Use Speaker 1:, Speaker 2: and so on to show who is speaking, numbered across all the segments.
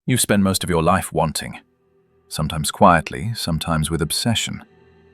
Speaker 1: You've spent most of your life wanting, sometimes quietly, sometimes with obsession.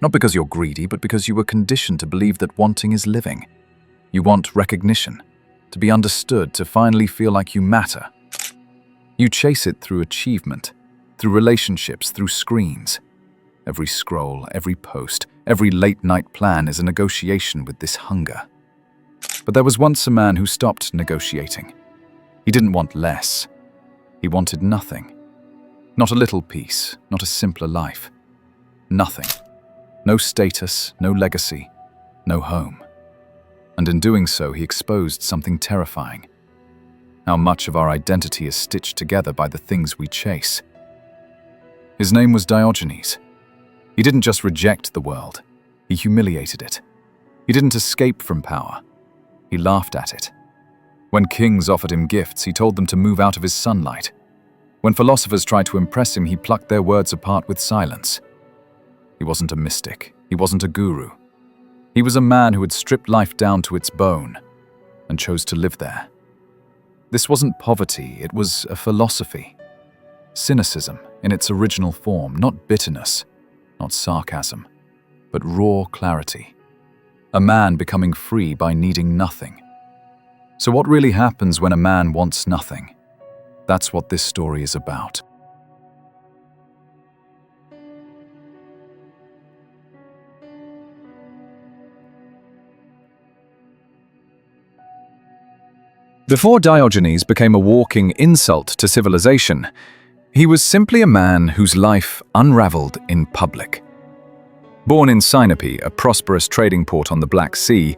Speaker 1: Not because you're greedy, but because you were conditioned to believe that wanting is living. You want recognition, to be understood, to finally feel like you matter. You chase it through achievement, through relationships, through screens. Every scroll, every post, every late-night plan is a negotiation with this hunger. But there was once a man who stopped negotiating. He didn't want less. He wanted nothing. Not a little peace, not a simpler life. Nothing. No status, no legacy, no home. And in doing so, he exposed something terrifying. How much of our identity is stitched together by the things we chase. His name was Diogenes. He didn't just reject the world, he humiliated it. He didn't escape from power, he laughed at it. When kings offered him gifts, he told them to move out of his sunlight. When philosophers tried to impress him, he plucked their words apart with silence. He wasn't a mystic, he wasn't a guru. He was a man who had stripped life down to its bone and chose to live there. This wasn't poverty, it was a philosophy. Cynicism in its original form, not bitterness, not sarcasm, but raw clarity. A man becoming free by needing nothing. So what really happens when a man wants nothing? That's what this story is about. Before Diogenes became a walking insult to civilization, he was simply a man whose life unraveled in public. Born in Sinope, a prosperous trading port on the Black Sea,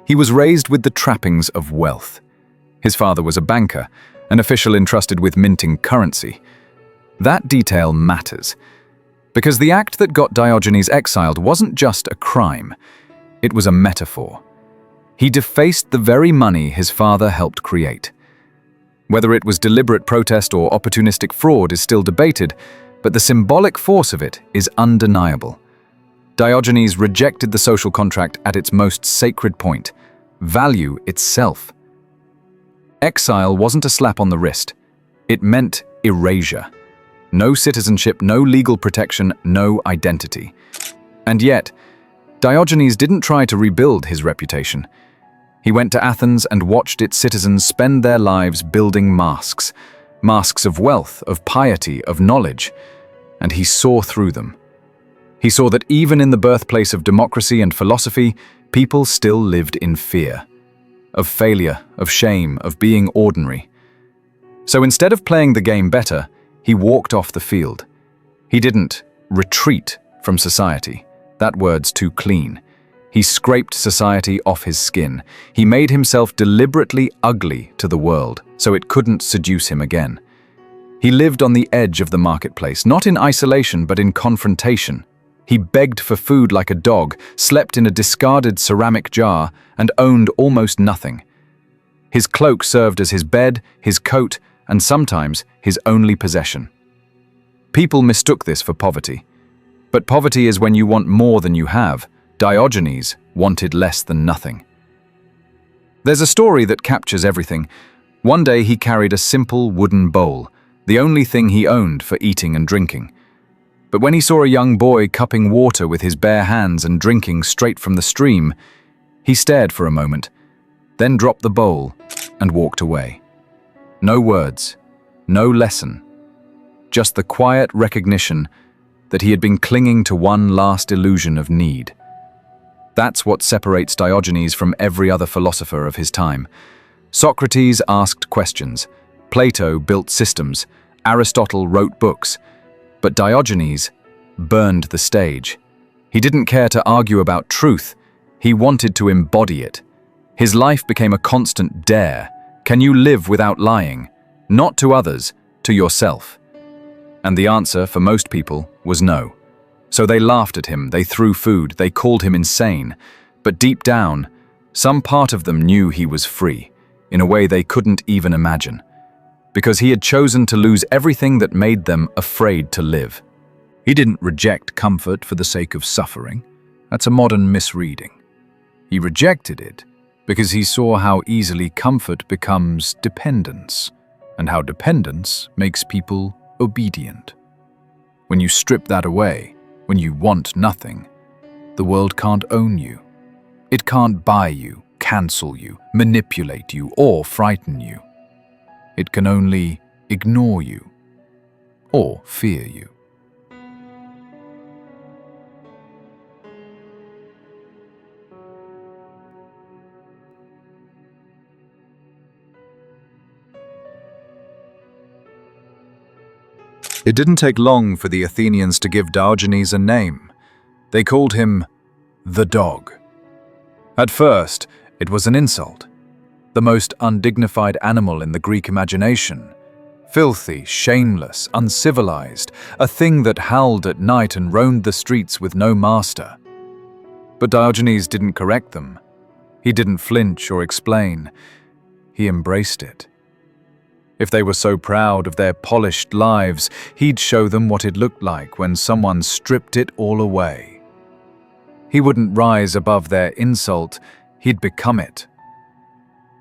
Speaker 1: he was raised with the trappings of wealth. His father was a banker, an official entrusted with minting currency. That detail matters, because the act that got Diogenes exiled wasn't just a crime, it was a metaphor. He defaced the very money his father helped create. Whether it was deliberate protest or opportunistic fraud is still debated, but the symbolic force of it is undeniable. Diogenes rejected the social contract at its most sacred point, value itself. Exile wasn't a slap on the wrist. It meant erasure. No citizenship, no legal protection, no identity. And yet, Diogenes didn't try to rebuild his reputation. He went to Athens and watched its citizens spend their lives building masks of wealth, of piety, of knowledge, and he saw through them. He saw that even in the birthplace of democracy and philosophy, people still lived in fear. Of failure, of shame, of being ordinary. So instead of playing the game better, he walked off the field. He didn't retreat from society. That word's too clean. He scraped society off his skin. He made himself deliberately ugly to the world, so it couldn't seduce him again. He lived on the edge of the marketplace, not in isolation, but in confrontation. He begged for food like a dog, slept in a discarded ceramic jar, and owned almost nothing. His cloak served as his bed, his coat, and sometimes his only possession. People mistook this for poverty. But poverty is when you want more than you have. Diogenes wanted less than nothing. There's a story that captures everything. One day he carried a simple wooden bowl, the only thing he owned for eating and drinking. But when he saw a young boy cupping water with his bare hands and drinking straight from the stream, he stared for a moment, then dropped the bowl and walked away. No words, no lesson, just the quiet recognition that he had been clinging to one last illusion of need. That's what separates Diogenes from every other philosopher of his time. Socrates asked questions, Plato built systems, Aristotle wrote books, but Diogenes burned the stage. He didn't care to argue about truth, he wanted to embody it. His life became a constant dare. Can you live without lying? Not to others, to yourself. And the answer for most people was no. So they laughed at him, they threw food, they called him insane. But deep down, some part of them knew he was free, in a way they couldn't even imagine. Because he had chosen to lose everything that made them afraid to live. He didn't reject comfort for the sake of suffering. That's a modern misreading. He rejected it because he saw how easily comfort becomes dependence, and how dependence makes people obedient. When you strip that away, when you want nothing, the world can't own you. It can't buy you, cancel you, manipulate you, or frighten you. It can only ignore you or fear you. It didn't take long for the Athenians to give Diogenes a name. They called him the dog. At first, it was an insult. The most undignified animal in the Greek imagination. Filthy, shameless, uncivilized, a thing that howled at night and roamed the streets with no master. But Diogenes didn't correct them. He didn't flinch or explain. He embraced it. If they were so proud of their polished lives, he'd show them what it looked like when someone stripped it all away. He wouldn't rise above their insult, he'd become it.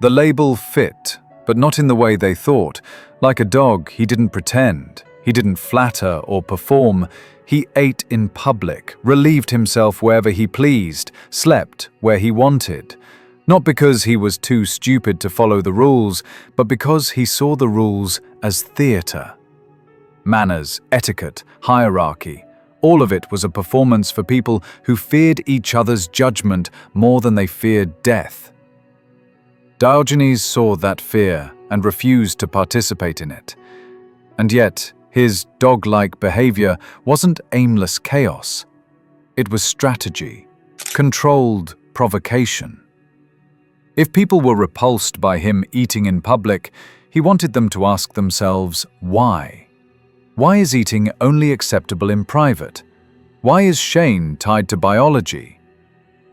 Speaker 1: The label fit, but not in the way they thought. Like a dog, he didn't pretend, he didn't flatter or perform. He ate in public, relieved himself wherever he pleased, slept where he wanted. Not because he was too stupid to follow the rules, but because he saw the rules as theatre. Manners, etiquette, hierarchy, all of it was a performance for people who feared each other's judgment more than they feared death. Diogenes saw that fear and refused to participate in it. And yet, his dog-like behavior wasn't aimless chaos. It was strategy, controlled provocation. If people were repulsed by him eating in public, he wanted them to ask themselves, why? Why is eating only acceptable in private? Why is shame tied to biology?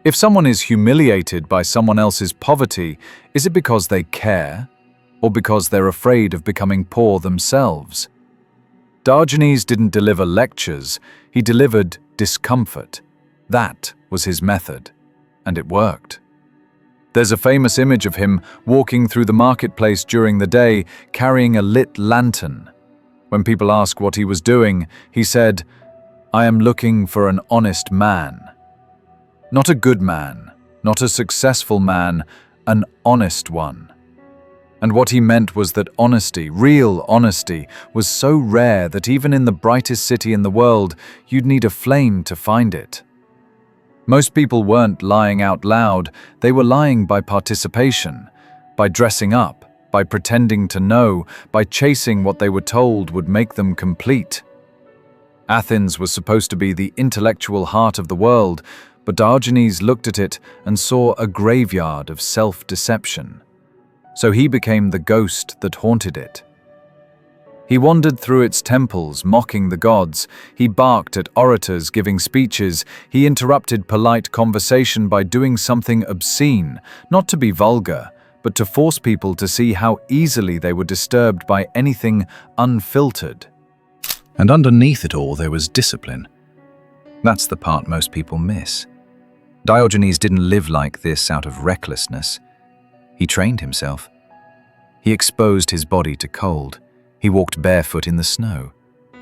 Speaker 1: If someone is humiliated by someone else's poverty, is it because they care, or because they're afraid of becoming poor themselves? Diogenes didn't deliver lectures, he delivered discomfort. That was his method, and it worked. There's a famous image of him walking through the marketplace during the day, carrying a lit lantern. When people ask what he was doing, he said, "I am looking for an honest man." Not a good man, not a successful man, an honest one. And what he meant was that honesty, real honesty, was so rare that even in the brightest city in the world, you'd need a flame to find it. Most people weren't lying out loud, they were lying by participation, by dressing up, by pretending to know, by chasing what they were told would make them complete. Athens was supposed to be the intellectual heart of the world, but Diogenes looked at it and saw a graveyard of self-deception. So he became the ghost that haunted it. He wandered through its temples, mocking the gods. He barked at orators giving speeches. He interrupted polite conversation by doing something obscene, not to be vulgar, but to force people to see how easily they were disturbed by anything unfiltered. And underneath it all, there was discipline. That's the part most people miss. Diogenes didn't live like this out of recklessness. He trained himself. He exposed his body to cold. He walked barefoot in the snow.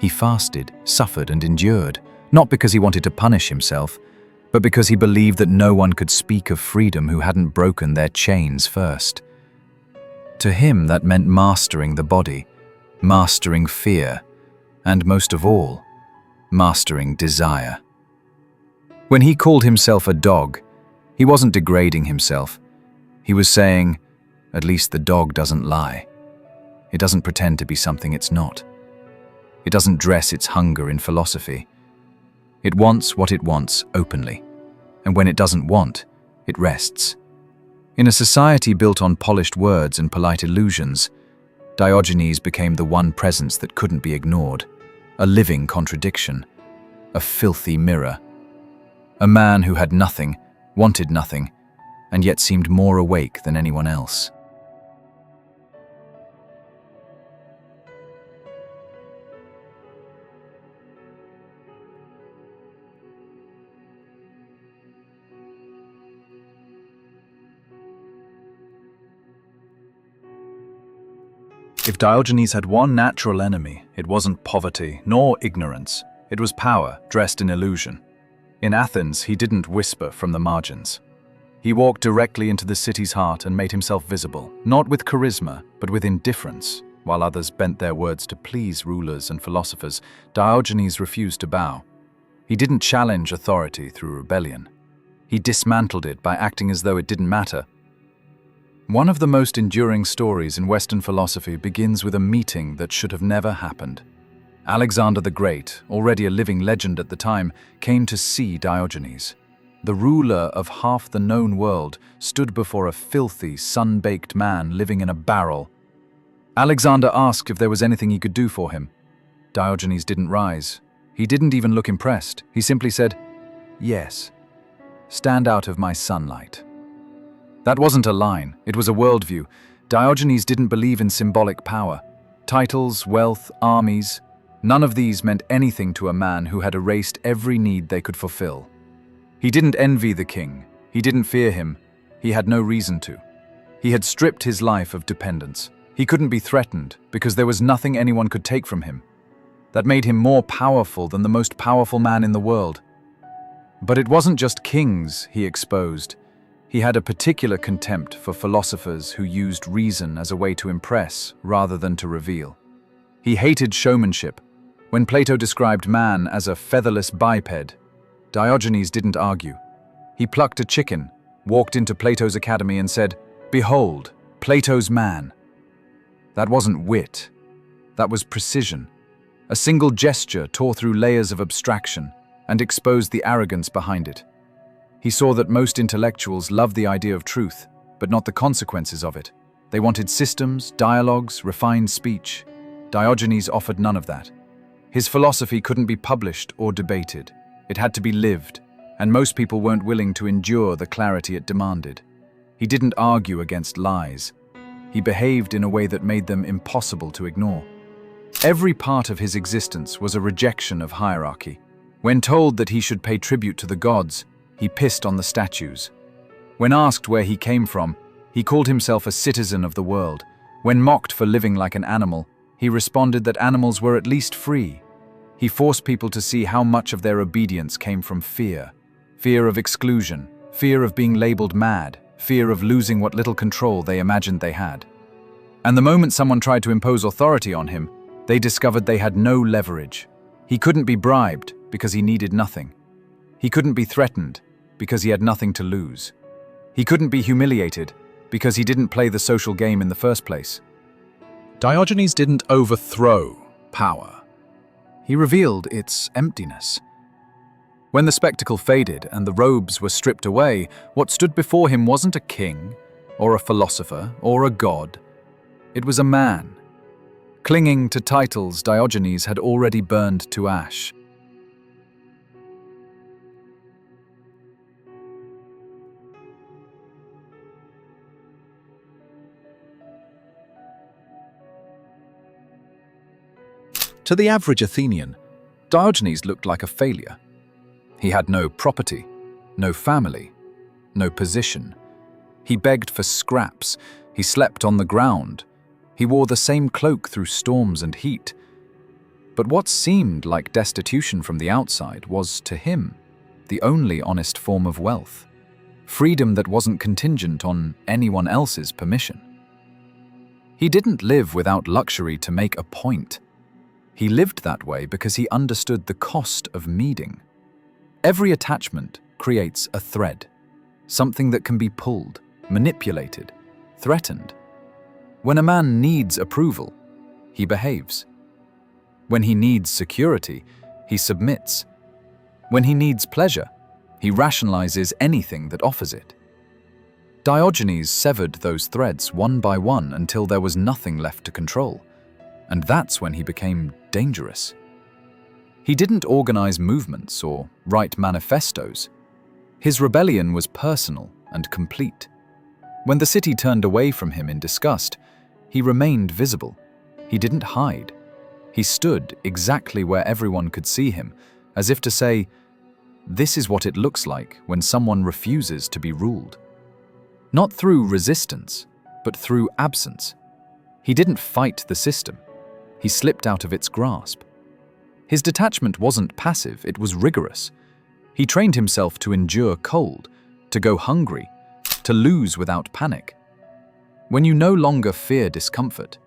Speaker 1: He fasted, suffered, and endured, not because he wanted to punish himself, but because he believed that no one could speak of freedom who hadn't broken their chains first. To him, that meant mastering the body, mastering fear, and most of all, mastering desire. When he called himself a dog, he wasn't degrading himself. He was saying, at least the dog doesn't lie. It doesn't pretend to be something it's not. It doesn't dress its hunger in philosophy. It wants what it wants openly, and when it doesn't want, it rests. In a society built on polished words and polite illusions, Diogenes became the one presence that couldn't be ignored, a living contradiction, a filthy mirror. A man who had nothing, wanted nothing, and yet seemed more awake than anyone else. If Diogenes had one natural enemy, it wasn't poverty nor ignorance. It was power dressed in illusion. In Athens, he didn't whisper from the margins. He walked directly into the city's heart and made himself visible, not with charisma, but with indifference. While others bent their words to please rulers and philosophers, Diogenes refused to bow. He didn't challenge authority through rebellion. He dismantled it by acting as though it didn't matter. One of the most enduring stories in Western philosophy begins with a meeting that should have never happened. Alexander the Great, already a living legend at the time, came to see Diogenes. The ruler of half the known world stood before a filthy, sun-baked man living in a barrel. Alexander asked if there was anything he could do for him. Diogenes didn't rise. He didn't even look impressed. He simply said, "Yes. Stand out of my sunlight." That wasn't a line, it was a worldview. Diogenes didn't believe in symbolic power. Titles, wealth, armies, none of these meant anything to a man who had erased every need they could fulfill. He didn't envy the king. He didn't fear him. He had no reason to. He had stripped his life of dependence. He couldn't be threatened because there was nothing anyone could take from him. That made him more powerful than the most powerful man in the world. But it wasn't just kings he exposed. He had a particular contempt for philosophers who used reason as a way to impress rather than to reveal. He hated showmanship. When Plato described man as a featherless biped, Diogenes didn't argue. He plucked a chicken, walked into Plato's academy and said, "Behold, Plato's man." That wasn't wit. That was precision. A single gesture tore through layers of abstraction and exposed the arrogance behind it. He saw that most intellectuals loved the idea of truth, but not the consequences of it. They wanted systems, dialogues, refined speech. Diogenes offered none of that. His philosophy couldn't be published or debated. It had to be lived, and most people weren't willing to endure the clarity it demanded. He didn't argue against lies. He behaved in a way that made them impossible to ignore. Every part of his existence was a rejection of hierarchy. When told that he should pay tribute to the gods, he pissed on the statues. When asked where he came from, he called himself a citizen of the world. When mocked for living like an animal, he responded that animals were at least free. He forced people to see how much of their obedience came from fear. Fear of exclusion, fear of being labeled mad, fear of losing what little control they imagined they had. And the moment someone tried to impose authority on him, they discovered they had no leverage. He couldn't be bribed because he needed nothing. He couldn't be threatened because he had nothing to lose. He couldn't be humiliated because he didn't play the social game in the first place. Diogenes didn't overthrow power. He revealed its emptiness. When the spectacle faded and the robes were stripped away, what stood before him wasn't a king, or a philosopher, or a god. It was a man. Clinging to titles Diogenes had already burned to ash. To the average Athenian, Diogenes looked like a failure. He had no property, no family, no position. He begged for scraps. He slept on the ground. He wore the same cloak through storms and heat. But what seemed like destitution from the outside was, to him, the only honest form of wealth. Freedom that wasn't contingent on anyone else's permission. He didn't live without luxury to make a point. He lived that way because he understood the cost of meeting. Every attachment creates a thread, something that can be pulled, manipulated, threatened. When a man needs approval, he behaves. When he needs security, he submits. When he needs pleasure, he rationalizes anything that offers it. Diogenes severed those threads one by one until there was nothing left to control. And that's when he became dangerous. He didn't organize movements or write manifestos. His rebellion was personal and complete. When the city turned away from him in disgust, he remained visible. He didn't hide. He stood exactly where everyone could see him, as if to say, "This is what it looks like when someone refuses to be ruled." Not through resistance, but through absence. He didn't fight the system. He slipped out of its grasp. His detachment wasn't passive, it was rigorous. He trained himself to endure cold, to go hungry, to lose without panic. When you no longer fear discomfort,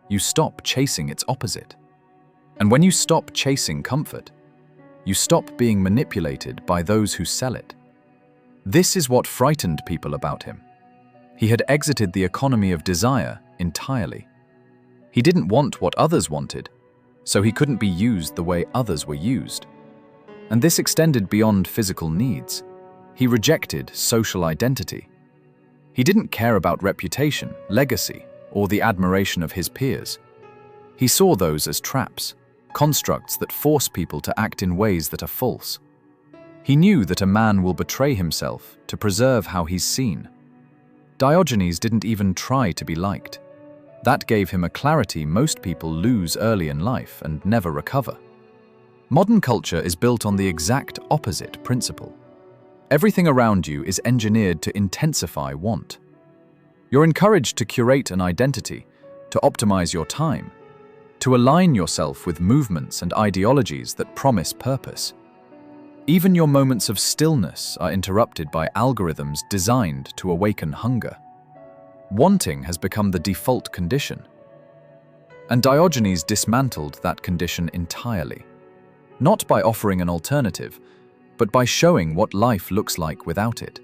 Speaker 1: you stop chasing its opposite. And when you stop chasing comfort, you stop being manipulated by those who sell it. This is what frightened people about him. He had exited the economy of desire entirely. He didn't want what others wanted, so he couldn't be used the way others were used. And this extended beyond physical needs. He rejected social identity. He didn't care about reputation, legacy, or the admiration of his peers. He saw those as traps, constructs that force people to act in ways that are false. He knew that a man will betray himself to preserve how he's seen. Diogenes didn't even try to be liked. That gave him a clarity most people lose early in life and never recover. Modern culture is built on the exact opposite principle. Everything around you is engineered to intensify want. You're encouraged to curate an identity, to optimize your time, to align yourself with movements and ideologies that promise purpose. Even your moments of stillness are interrupted by algorithms designed to awaken hunger. Wanting has become the default condition. And Diogenes dismantled that condition entirely. Not by offering an alternative, but by showing what life looks like without it.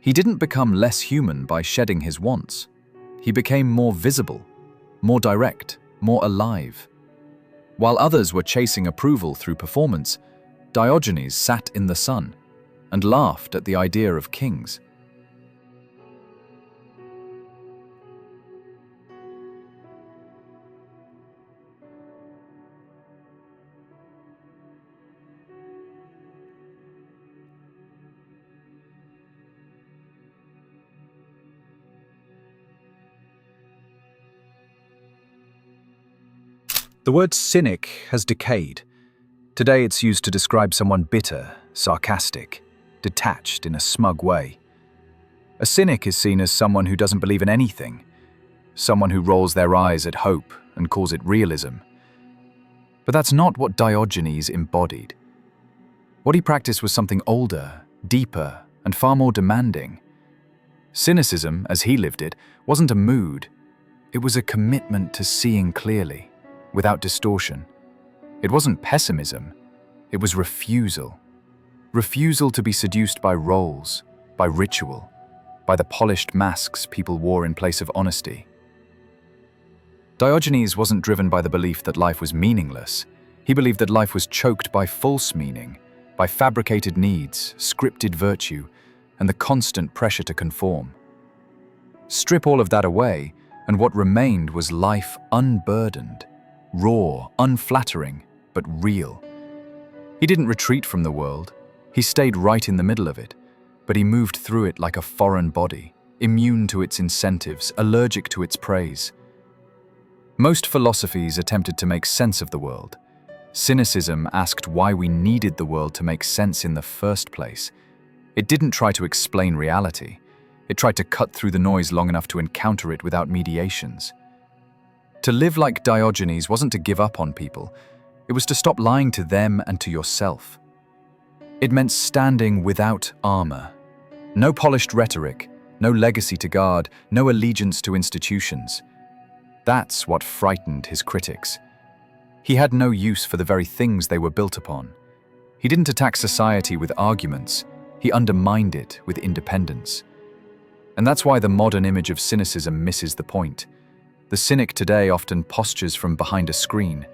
Speaker 1: He didn't become less human by shedding his wants. He became more visible, more direct, more alive. While others were chasing approval through performance, Diogenes sat in the sun and laughed at the idea of kings.
Speaker 2: The word cynic has decayed. Today it's used to describe someone bitter, sarcastic, detached in a smug way. A cynic is seen as someone who doesn't believe in anything, someone who rolls their eyes at hope and calls it realism. But that's not what Diogenes embodied. What he practiced was something older, deeper, and far more demanding. Cynicism, as he lived it, wasn't a mood. It was a commitment to seeing clearly, without distortion. It wasn't pessimism, it was refusal. Refusal to be seduced by roles, by ritual, by the polished masks people wore in place of honesty. Diogenes wasn't driven by the belief that life was meaningless. He believed that life was choked by false meaning, by fabricated needs, scripted virtue, and the constant pressure to conform. Strip all of that away, and what remained was life unburdened, raw, unflattering, but real. He didn't retreat from the world. He stayed right in the middle of it, but he moved through it like a foreign body, immune to its incentives, allergic to its praise. Most philosophies attempted to make sense of the world. Cynicism asked why we needed the world to make sense in the first place. It didn't try to explain reality. It tried to cut through the noise long enough to encounter it without mediations. To live like Diogenes wasn't to give up on people. It was to stop lying to them and to yourself. It meant standing without armor. No polished rhetoric, no legacy to guard, no allegiance to institutions. That's what frightened his critics. He had no use for the very things they were built upon. He didn't attack society with arguments. He undermined it with independence. And that's why the modern image of cynicism misses the point. The cynic today often postures from behind a screen,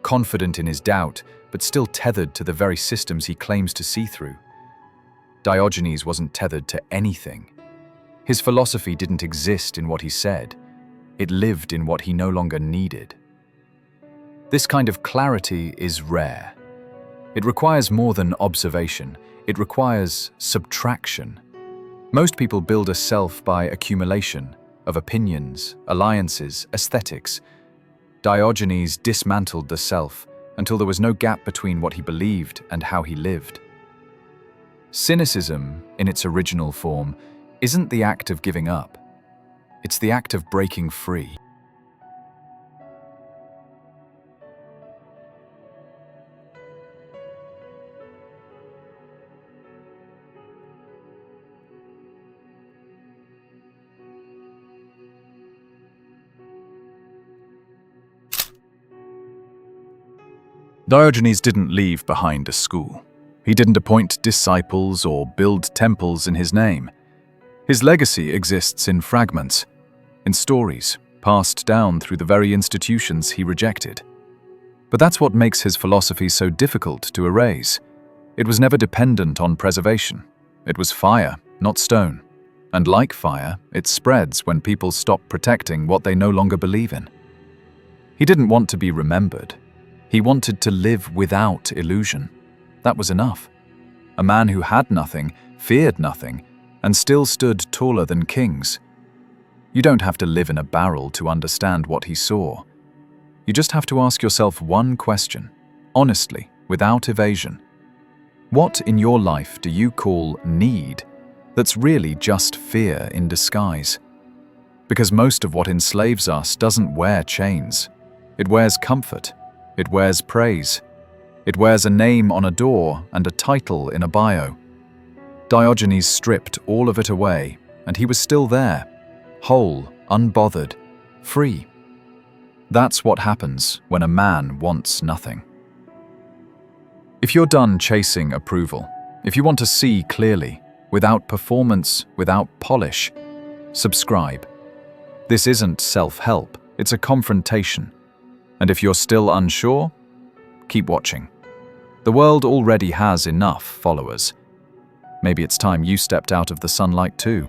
Speaker 2: confident in his doubt, but still tethered to the very systems he claims to see through. Diogenes wasn't tethered to anything. His philosophy didn't exist in what he said. It lived in what he no longer needed. This kind of clarity is rare. It requires more than observation. It requires subtraction. Most people build a self by accumulation of opinions, alliances, aesthetics. Diogenes dismantled the self until there was no gap between what he believed and how he lived. Cynicism, in its original form, isn't the act of giving up. It's the act of breaking free. Diogenes didn't leave behind a school. He didn't appoint disciples or build temples in his name. His legacy exists in fragments, in stories passed down through the very institutions he rejected. But that's what makes his philosophy so difficult to erase. It was never dependent on preservation. It was fire, not stone. And like fire, it spreads when people stop protecting what they no longer believe in. He didn't want to be remembered. He wanted to live without illusion. That was enough. A man who had nothing, feared nothing, and still stood taller than kings. You don't have to live in a barrel to understand what he saw. You just have to ask yourself one question, honestly, without evasion. What in your life do you call need that's really just fear in disguise? Because most of what enslaves us doesn't wear chains. It wears comfort. It wears praise. It wears a name on a door and a title in a bio. Diogenes stripped all of it away, and he was still there, whole, unbothered, free. That's what happens when a man wants nothing. If you're done chasing approval, if you want to see clearly, without performance, without polish, subscribe. This isn't self-help, it's a confrontation. And if you're still unsure, keep watching. The world already has enough followers. Maybe it's time you stepped out of the sunlight too.